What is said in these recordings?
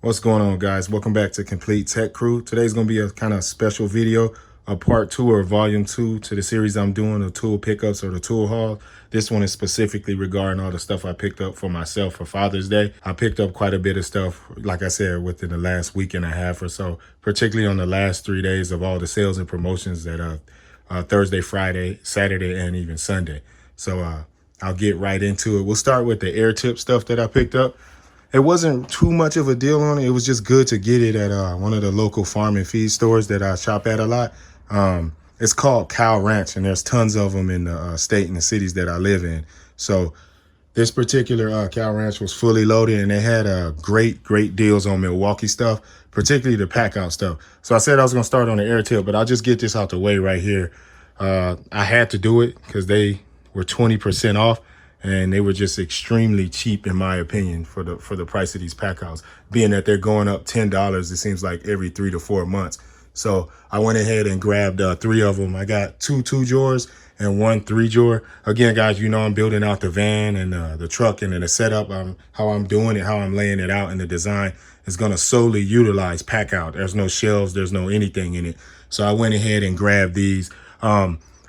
What's going on, guys? Welcome back to Complete Tech Crew. Today's going to be a kind of special video, a part 2 or volume 2 to the series I'm doing, the tool pickups or the tool haul. This one is specifically regarding all the stuff I picked up for myself for Father's Day. I picked up quite a bit of stuff, like I said, within the last week and a half or so, particularly on the last 3 days of all the sales and promotions that Thursday, Friday, Saturday, and even Sunday. So I'll get right into it. We'll start with the air tip stuff that I picked up. It wasn't too much of a deal on it. It was just good to get it at one of the local farm and feed stores that I shop at a lot. It's called Cow Ranch, and there's tons of them in the state and the cities that I live in. So this particular Cow Ranch was fully loaded, and they had great deals on Milwaukee stuff, particularly the pack-out stuff. So I said I was going to start on the air tip, but I'll just get this out the way right here. I had to do it because they were 20% off. And they were just extremely cheap, in my opinion, for the price of these pack outs. Being that they're going up $10, it seems like every 3 to 4 months. So I went ahead and grabbed 3 of them. I got 2 2-drawers and 1 3-drawer. Again, guys, you know I'm building out the van and the truck and the setup. How I'm doing it, how I'm laying it out, and the design is going to solely utilize pack out. There's no shelves, there's no anything in it. So I went ahead and grabbed these.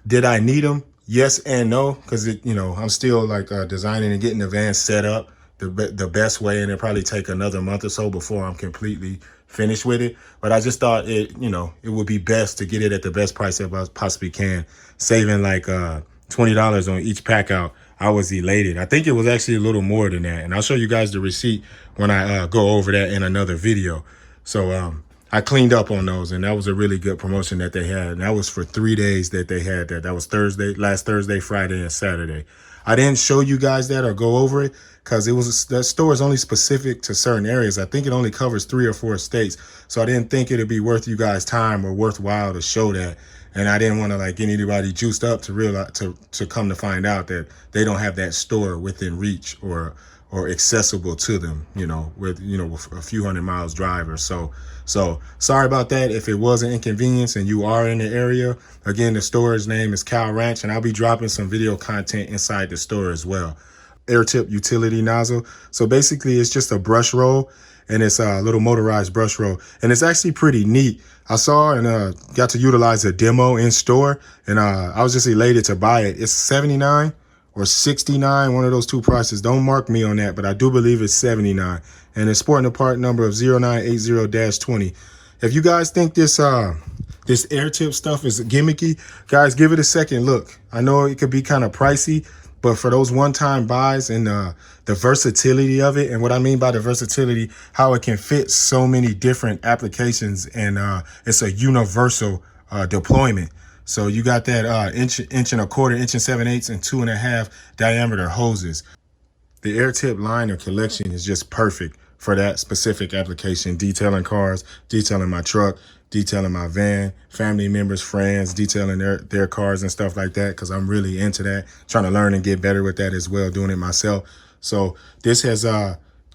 Did I need them? Yes and no, because I'm still like designing and getting the van set up the best way, and it'll probably take another month or so before I'm completely finished with it. But I just thought it would be best to get it at the best price that I possibly can, saving like $20 on each pack out. I was elated. I think it was actually a little more than that, and I'll show you guys the receipt when I go over that in another video. So I cleaned up on those, and that was a really good promotion that they had. And that was for 3 days that they had that. That was last Thursday, Friday, and Saturday. I didn't show you guys that or go over it because that store is only specific to certain areas. I think it only covers 3 or 4 states. So I didn't think it'd be worth you guys' time or worthwhile to show that. And I didn't want to like get anybody juiced up to realize to come to find out that they don't have that store within reach or accessible to them, with a few hundred miles drive or so. So sorry about that if it was an inconvenience and you are in the area. Again, the store's name is Cow Ranch, and I'll be dropping some video content inside the store as well. Air tip utility nozzle. So basically it's just a brush roll, and it's a little motorized brush roll, and it's actually pretty neat. I saw and got to utilize a demo in store, and I was just elated to buy it. It's $79 or $69, one of those two prices. Don't mark me on that, but I do believe it's $79. And it's sporting a part number of 0980-20. If you guys think this air tip stuff is gimmicky, guys, give it a second look. I know it could be kind of pricey, but for those one-time buys and the versatility of it, and what I mean by the versatility, how it can fit so many different applications, and it's a universal deployment. So you got that inch and 1/4, inch and 7/8, and 2.5 diameter hoses. The air tip line or collection is just perfect for that specific application. Detailing cars, detailing my truck, detailing my van, family members, friends, detailing their cars and stuff like that, because I'm really into that, trying to learn and get better with that as well, doing it myself. So this has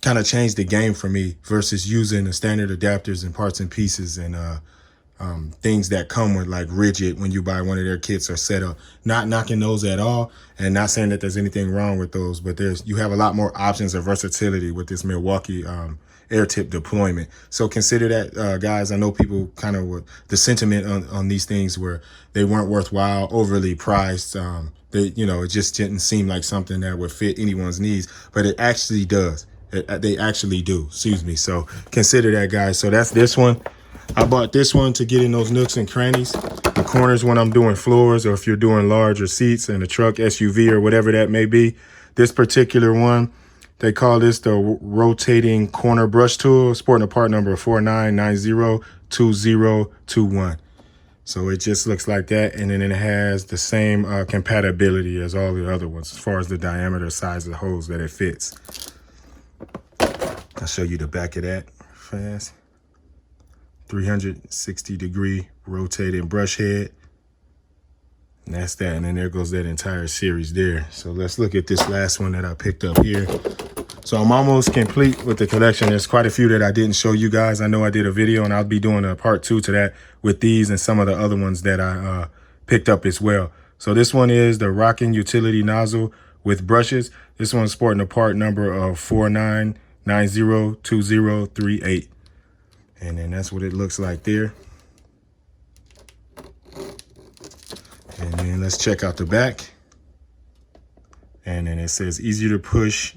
kind of changed the game for me versus using the standard adapters and parts and pieces and things that come with like Rigid when you buy one of their kits or setup. Not knocking those at all, and not saying that there's anything wrong with those, but you have a lot more options of versatility with this Milwaukee air tip deployment. So consider that, guys. I know people kind of the sentiment on these things where they weren't worthwhile, overly priced. It just didn't seem like something that would fit anyone's needs, but it actually does. They actually do. Excuse me. So consider that, guys. So that's this one. I bought this one to get in those nooks and crannies, the corners when I'm doing floors, or if you're doing larger seats in a truck, SUV, or whatever that may be. This particular one, they call this the rotating corner brush tool, sporting a part number 49902021. So it just looks like that, and then it has the same compatibility as all the other ones as far as the diameter, size of the hose that it fits. I'll show you the back of that fast. 360-degree rotating brush head, and that's that. And then there goes that entire series there. So let's look at this last one that I picked up here. So I'm almost complete with the collection. There's quite a few that I didn't show you guys. I know I did a video, and I'll be doing a part 2 to that with these and some of the other ones that I picked up as well. So this one is the rocking utility nozzle with brushes. This one's sporting a part number of 49 902038. And then that's what it looks like there. And then let's check out the back. And then it says easier to push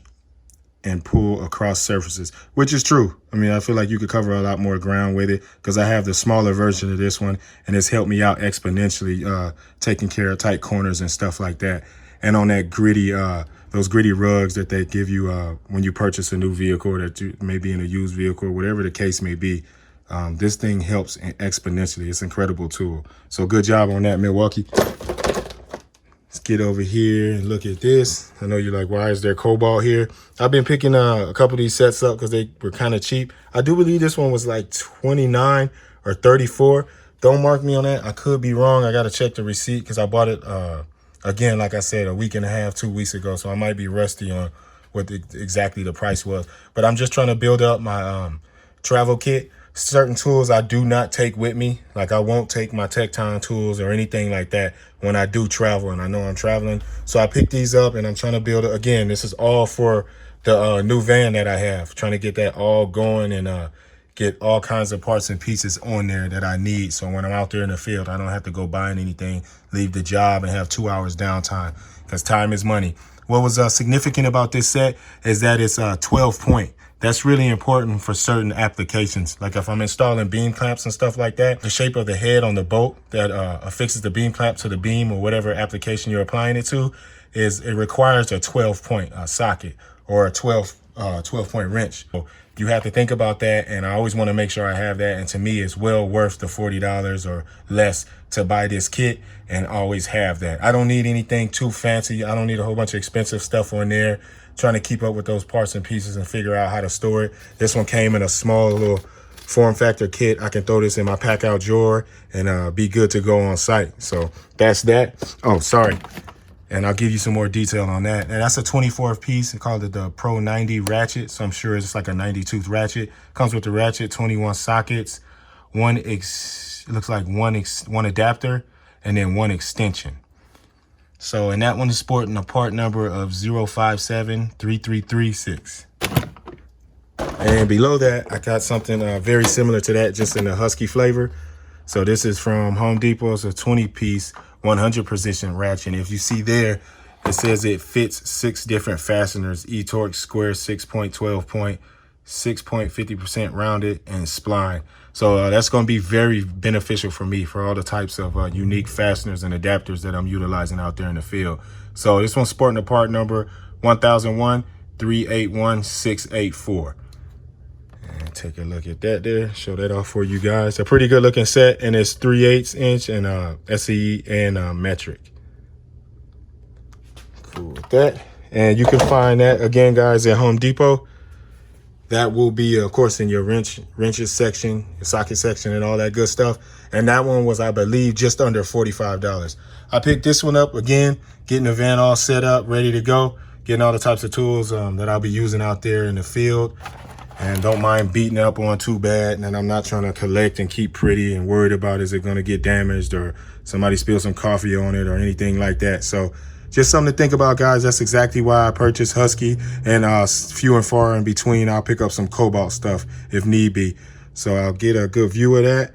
and pull across surfaces, which is true. I mean, I feel like you could cover a lot more ground with it because I have the smaller version of this one, and it's helped me out exponentially, taking care of tight corners and stuff like that. And on that gritty, those gritty rugs that they give you when you purchase a new vehicle, or that you may be in a used vehicle, whatever the case may be, this thing helps exponentially. It's an incredible tool. So good job on that, Milwaukee. Let's get over here and look at this. I know you're like, why is there cobalt here? I've been picking a couple of these sets up because they were kind of cheap. I do believe this one was like 29 or 34. Don't mark me on that. I could be wrong. I got to check the receipt because I bought it, again, like I said, a week and a half, 2 weeks ago. So I might be rusty on what exactly the price was. But I'm just trying to build up my travel kit. Certain tools I do not take with me. Like I won't take my Techton tools or anything like that when I do travel and I know I'm traveling. So I picked these up and I'm trying to build it. Again, this is all for the new van that I have. Trying to get that all going and get all kinds of parts and pieces on there that I need. So when I'm out there in the field, I don't have to go buying anything, leave the job and have 2 hours downtime because time is money. What was significant about this set is that it's 12 point. That's really important for certain applications. Like if I'm installing beam clamps and stuff like that, the shape of the head on the bolt that affixes the beam clamp to the beam or whatever application you're applying it to, it requires a 12 point socket or a 12 point wrench. So you have to think about that, and I always want to make sure I have that. And to me, it's well worth the $40 or less to buy this kit and always have that. I don't need anything too fancy. I don't need a whole bunch of expensive stuff on there. Trying to keep up with those parts and pieces and figure out how to store it. This one came in a small little form factor kit. I can throw this in my pack out drawer and be good to go on site. So that's that. Oh, sorry. And I'll give you some more detail on that. And that's a 24th piece. They called it the Pro 90 Ratchet. So I'm sure it's like a 90 tooth ratchet. Comes with the ratchet, 21 sockets, it looks like one adapter, and then one extension. So, and that one is sporting a part number of 0573336. And below that, I got something very similar to that, just in the husky flavor. So this is from Home Depot. It's a 20-piece, 100% ratchet. And if you see there, it says it fits 6 different fasteners, E-Torque, square, 6-point, 12-point, 6.50% rounded, and spline. So that's going to be very beneficial for me for all the types of unique fasteners and adapters that I'm utilizing out there in the field. So this one's sporting a part number 1001381684. And take a look at that there. Show that off for you guys. A pretty good looking set, and it's 3/8 inch and SE and metric. Cool with that. And you can find that again, guys, at Home Depot. That will be, of course, in your wrenches section, your socket section, and all that good stuff. And that one was, I believe, just under $45. I picked this one up again, getting the van all set up, ready to go, getting all the types of tools that I'll be using out there in the field. And don't mind beating up on too bad. And I'm not trying to collect and keep pretty and worried about, is it going to get damaged or somebody spill some coffee on it or anything like that. So just something to think about, guys. That's exactly why I purchased Husky, and few and far in between, I'll pick up some Cobalt stuff if need be. So I'll get a good view of that.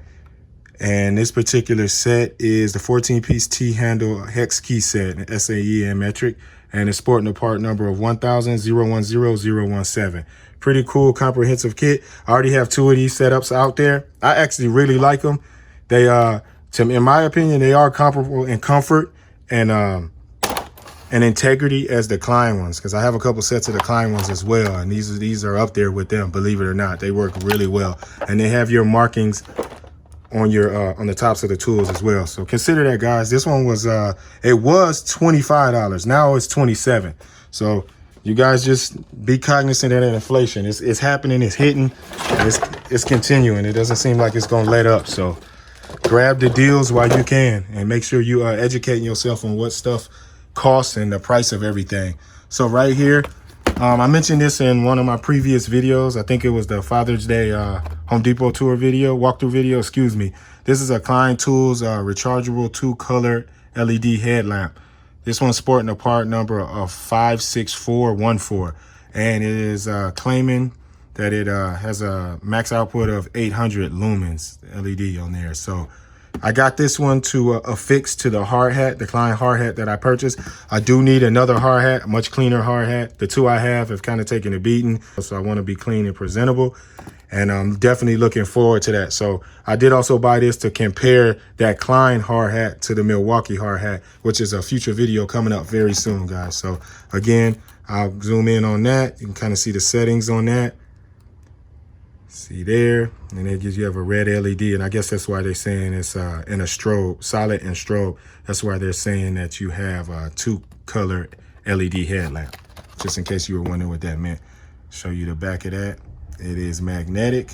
And this particular set is the 14-piece T-handle hex key set, SAE and metric, and it's sporting a part number of 10010017. Pretty cool, comprehensive kit. I already have 2 of these setups out there. I actually really like them. They, in my opinion, they are comparable in comfort and integrity as the Klein ones, because I have a couple sets of the Klein ones as well, and these are up there with them, believe it or not. They work really well, and they have your markings on your on the tops of the tools as well. So consider that, guys. This one was it was $25. Now it's $27. So you guys just be cognizant of that inflation. It's happening. It's hitting. It's continuing. It doesn't seem like it's gonna let up. So grab the deals while you can, and make sure you are educating yourself on what stuff costs and the price of everything. So right here, I mentioned this in one of my previous videos. I think it was the Father's Day Home Depot tour video, walkthrough video, excuse me. This is a Klein Tools rechargeable 2-color LED headlamp. This one's sporting a part number of 56414, and it is claiming that it has a max output of 800 lumens LED on there. So I got this one to affix to the hard hat, the Klein hard hat that I purchased. I do need another hard hat, a much cleaner hard hat. The two I have kind of taken a beating, so I want to be clean and presentable. And I'm definitely looking forward to that. So I did also buy this to compare that Klein hard hat to the Milwaukee hard hat, which is a future video coming up very soon, guys. So again, I'll zoom in on that. You can kind of see the settings on that. See there, and it gives you have a red LED, and I guess that's why they're saying it's in a strobe, solid and strobe. That's why they're saying that you have a 2-color LED headlamp, just in case you were wondering what that meant. Show you the back of that. It is magnetic,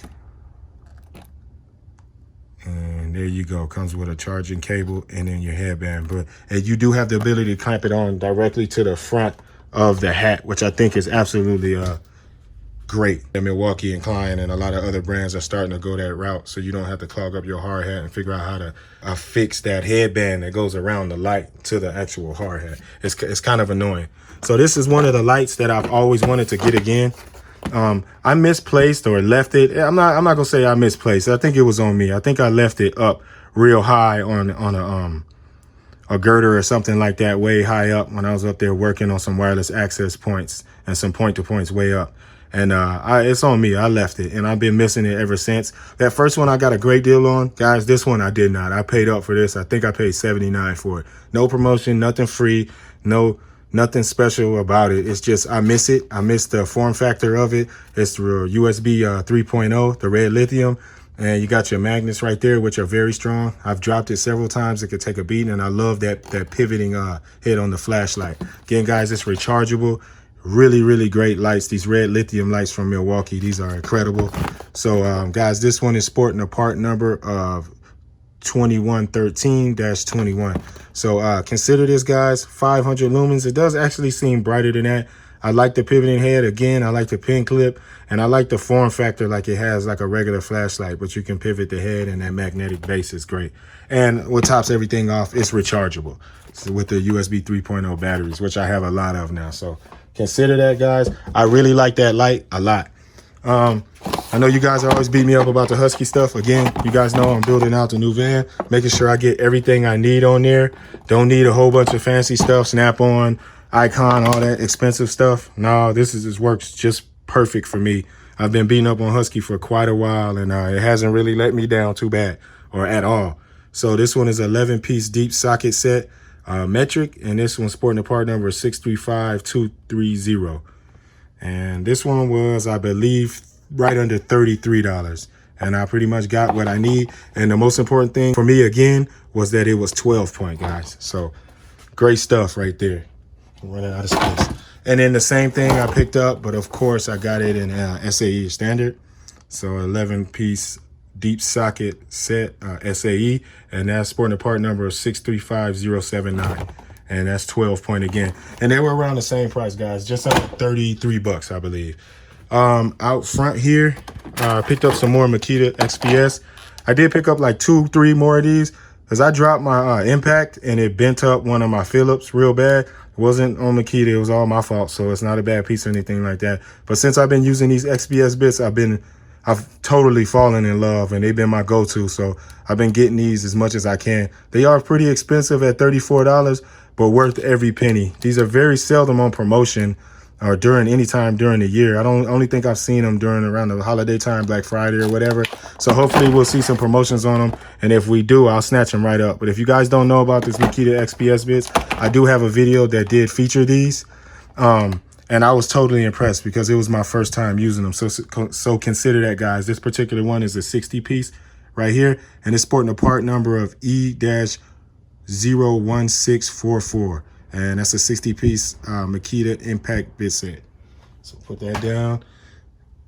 and there you go. Comes with a charging cable and then your headband. But you do have the ability to clamp it on directly to the front of the hat, which I think is absolutely great. And Milwaukee and Klein and a lot of other brands are starting to go that route, so you don't have to clog up your hard hat and figure out how to fix that headband that goes around the light to the actual hard hat. It's kind of annoying. So this is one of the lights that I've always wanted to get again. I misplaced or left it. I'm not gonna say I misplaced. I think it was on me. I think I left it up real high on a girder or something like that, way high up when I was up there working on some wireless access points and some point-to-points way up. And it's on me. I left it, and I've been missing it ever since. That first one I got a great deal on. Guys, this one I did not. I paid up for this. I think I paid $79 for it. No promotion, nothing free, nothing special about it. It's just I miss it. I miss the form factor of it. It's the USB 3.0, the red lithium. And you got your magnets right there, which are very strong. I've dropped it several times. It could take a beating, and I love that pivoting head on the flashlight. Again, guys, it's rechargeable. Really, really great lights. These red lithium lights from Milwaukee, these are incredible. So guys, this one is sporting a part number of 2113-21. So consider this, guys, 500 lumens. It does actually seem brighter than that. I like the pivoting head. Again, I like the pin clip, and I like the form factor, like it has like a regular flashlight, but you can pivot the head, and that magnetic base is great. And what tops everything off, it's rechargeable with the USB 3.0 batteries, which I have a lot of now. So consider that, guys. I really like that light a lot. I know you guys always beat me up about the Husky stuff. Again, you guys know I'm building out the new van, making sure I get everything I need on there. Don't need a whole bunch of fancy stuff, Snap-on, Icon, all that expensive stuff. No, this works just perfect for me. I've been beating up on Husky for quite a while, and it hasn't really let me down too bad or at all. So this one is 11-piece deep socket set, metric, and this one's sporting a part number 635230. And this one was, I believe, right under $33. And I pretty much got what I need. And the most important thing for me, again, was that it was 12-point, guys. So great stuff right there. I'm running out of space. And then the same thing I picked up, but of course I got it in SAE standard. So 11-piece deep socket set, SAE, and that's sporting a part number 635079. And that's 12-point again. And they were around the same price, guys, just under 33 bucks, I believe. Out front here, I picked up some more Makita XPS. I did pick up like 2-3 more of these, because I dropped my Impact and it bent up one of my Phillips real bad. It wasn't on Makita, it was all my fault, so it's not a bad piece or anything like that. But since I've been using these XPS bits, I've totally fallen in love, and they've been my go-to. So I've been getting these as much as I can. They are pretty expensive at $34, but worth every penny. These are very seldom on promotion or during any time during the year. I only think I've seen them around the holiday time, Black Friday or whatever. So hopefully we'll see some promotions on them. And if we do, I'll snatch them right up. But if you guys don't know about this Nikita XPS Bits, I do have a video that did feature these. And I was totally impressed because it was my first time using them. So consider that, guys. This particular one is a 60-piece right here, and it's sporting a part number of E-01644. And that's a 60-piece Makita Impact Bit Set. So put that down.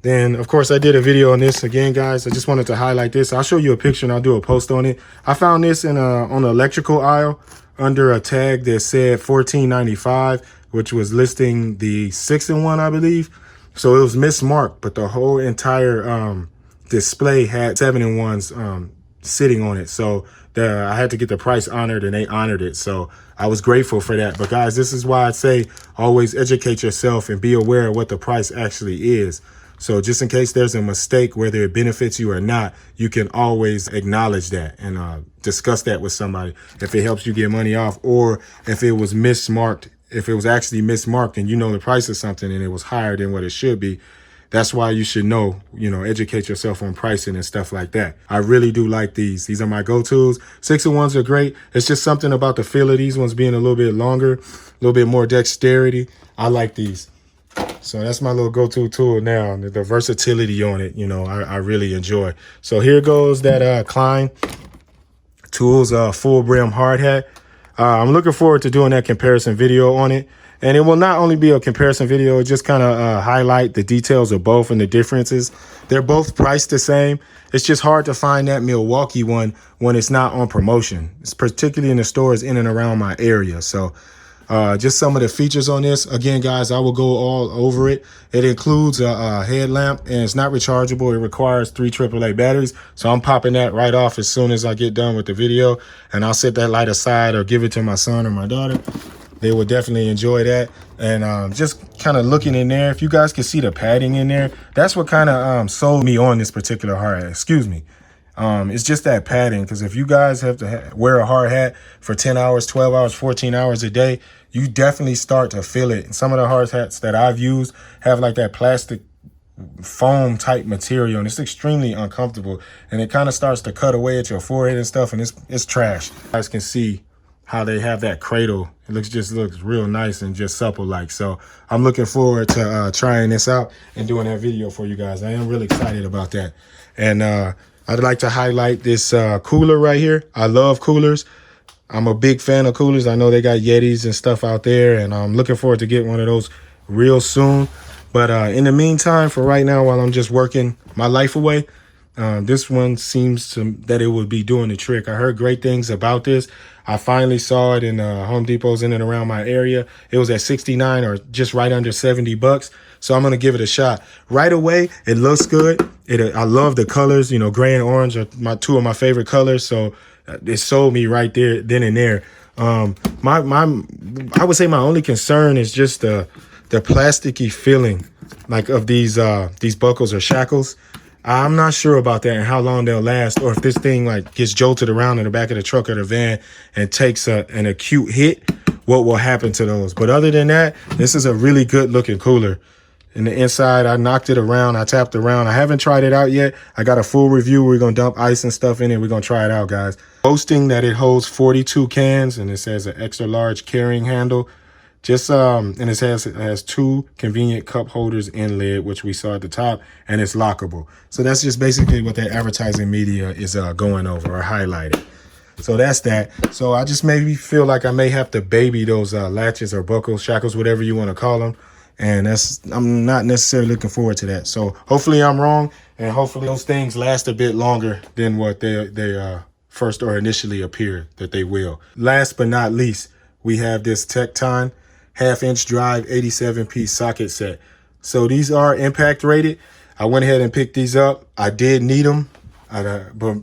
Then, of course, I did a video on this. Again, guys, I just wanted to highlight this. I'll show you a picture and I'll do a post on it. I found this on the electrical aisle under a tag that said $14.95, which was listing the 6-in-1, I believe. So it was mismarked, but the whole entire display had 7-in-1s sitting on it. So I had to get the price honored, and they honored it. So I was grateful for that. But guys, this is why I say always educate yourself and be aware of what the price actually is. So just in case there's a mistake, whether it benefits you or not, you can always acknowledge that and discuss that with somebody if it helps you get money off, or if it was mismarked, if it was actually mismarked and you know the price of something and it was higher than what it should be. That's why you should know, educate yourself on pricing and stuff like that. I really do like these. These are my go-tos. 6-in-1s are great. It's just something about the feel of these ones being a little bit longer, a little bit more dexterity. I like these. So that's my little go-to tool now. The versatility on it, I really enjoy. So here goes that Klein Tools full brim hard hat. I'm looking forward to doing that comparison video on it. And it will not only be a comparison video, it just kind of highlight the details of both and the differences. They're both priced the same. It's just hard to find that Milwaukee one when it's not on promotion. It's particularly in the stores in and around my area. So just some of the features on this. Again, guys, I will go all over it. It includes a headlamp, and it's not rechargeable. It requires 3 AAA batteries. So I'm popping that right off as soon as I get done with the video. And I'll set that light aside or give it to my son or my daughter. They will definitely enjoy that. And just kind of looking in there, if you guys can see the padding in there, that's what kind of sold me on this particular hard hat. Excuse me. It's just that padding, because if you guys have to wear a hard hat for 10 hours, 12 hours, 14 hours a day, you definitely start to feel it. And some of the hard hats that I've used have like that plastic foam type material, and it's extremely uncomfortable, and it kind of starts to cut away at your forehead and stuff, and it's trash. You guys can see how they have that cradle. It looks real nice and just supple like. So I'm looking forward to trying this out and doing that video for you guys. I am really excited about that. And I'd like to highlight this cooler right here. I love coolers. I'm a big fan of coolers. I know they got Yetis and stuff out there, and I'm looking forward to getting one of those real soon. But in the meantime, for right now, while I'm just working my life away, this one seems that it would be doing the trick. I heard great things about this. I finally saw it in Home Depots in and around my area. It was at 69 or just right under 70 bucks. So I'm going to give it a shot. Right away, it looks good. I love the colors. Gray and orange are two of my favorite colors. So it sold me right there, then and there. I would say my only concern is just the plasticky feeling, like, of these buckles or shackles. I'm not sure about that and how long they'll last, or if this thing like gets jolted around in the back of the truck or the van and takes an acute hit, what will happen to those. But other than that, this is a really good looking cooler. In the inside, I knocked it around, I tapped around. I haven't tried it out yet. I got a full review. We're going to dump ice and stuff in it. We're going to try it out, guys. Boasting that it holds 42 cans, and it says an extra large carrying handle. And it has 2 convenient cup holders inlet, which we saw at the top, and it's lockable. So that's just basically what that advertising media is going over or highlighting. So that's that. So I just maybe feel like I may have to baby those latches or buckles, shackles, whatever you want to call them. And I'm not necessarily looking forward to that. So hopefully I'm wrong, and hopefully those things last a bit longer than what they first or initially appear that they will. Last but not least, we have this Techton 1/2-inch drive 87-piece socket set. So these are impact rated. I went ahead and picked these up. I did need them, but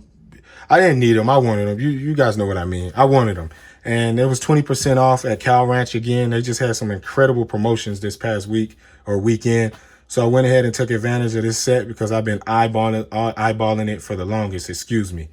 I didn't need them. I wanted them. You guys know what I mean. I wanted them. And it was 20% off at Cal Ranch again. They just had some incredible promotions this past week or weekend. So I went ahead and took advantage of this set because I've been eyeballing it for the longest, excuse me.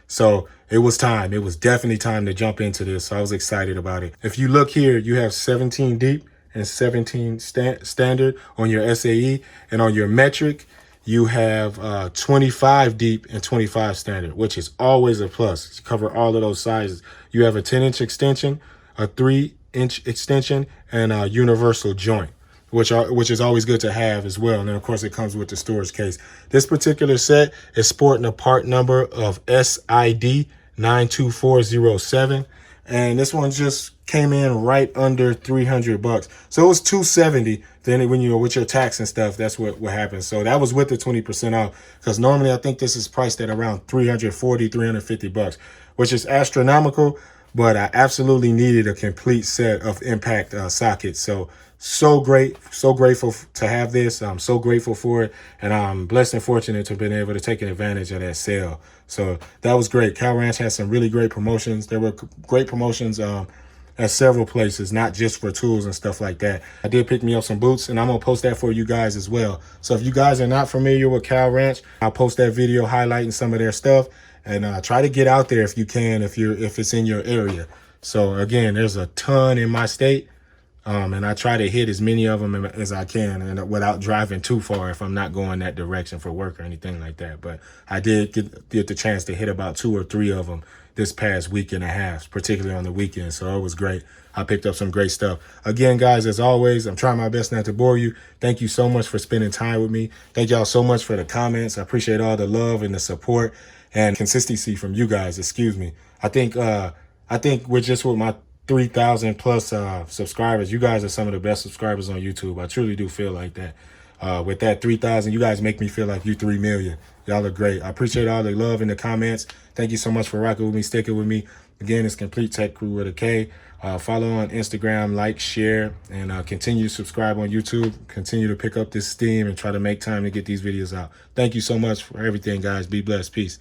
So it was time. It was definitely time to jump into this. So I was excited about it. If you look here, you have 17 deep and 17 standard on your SAE. And on your metric, you have 25 deep and 25 standard, which is always a plus. You cover all of those sizes. You have a 10-inch extension, a 3-inch extension, and a universal joint, which is always good to have as well. And then, of course, it comes with the storage case. This particular set is sporting a part number of SID 92407. And this one just came in right under 300 bucks. So it was 270. Then when you're with your tax and stuff, that's what happens. So that was with the 20% off, because normally I think this is priced at around 340, 350 bucks, which is astronomical. But I absolutely needed a complete set of impact sockets. So great, so grateful to have this. I'm so grateful for it, and I'm blessed and fortunate to have been able to take advantage of that sale. So that was great. Cal Ranch had some really great promotions. There were great promotions at several places, not just for tools and stuff like that. I did pick me up some boots, and I'm gonna post that for you guys as well. So if you guys are not familiar with Cal Ranch, I'll post that video highlighting some of their stuff, and try to get out there if you can, if it's in your area. So again, there's a ton in my state. And I try to hit as many of them as I can, and without driving too far if I'm not going that direction for work or anything like that. But I did get the chance to hit about 2 or 3 of them this past week and a half, particularly on the weekend. So it was great. I picked up some great stuff. Again, guys, as always, I'm trying my best not to bore you. Thank you so much for spending time with me. Thank y'all so much for the comments. I appreciate all the love and the support and consistency from you guys. Excuse me. I think we're just with my 3,000 plus subscribers. You guys are some of the best subscribers on YouTube. I truly do feel like that. With that 3,000, you guys make me feel like you 3 million. Y'all are great. I appreciate all the love in the comments. Thank you so much for rocking with me, sticking with me. Again, it's Complete Tech Crew with a K. Follow on Instagram, like, share, and continue to subscribe on YouTube. Continue to pick up this steam and try to make time to get these videos out. Thank you so much for everything, guys. Be blessed. Peace.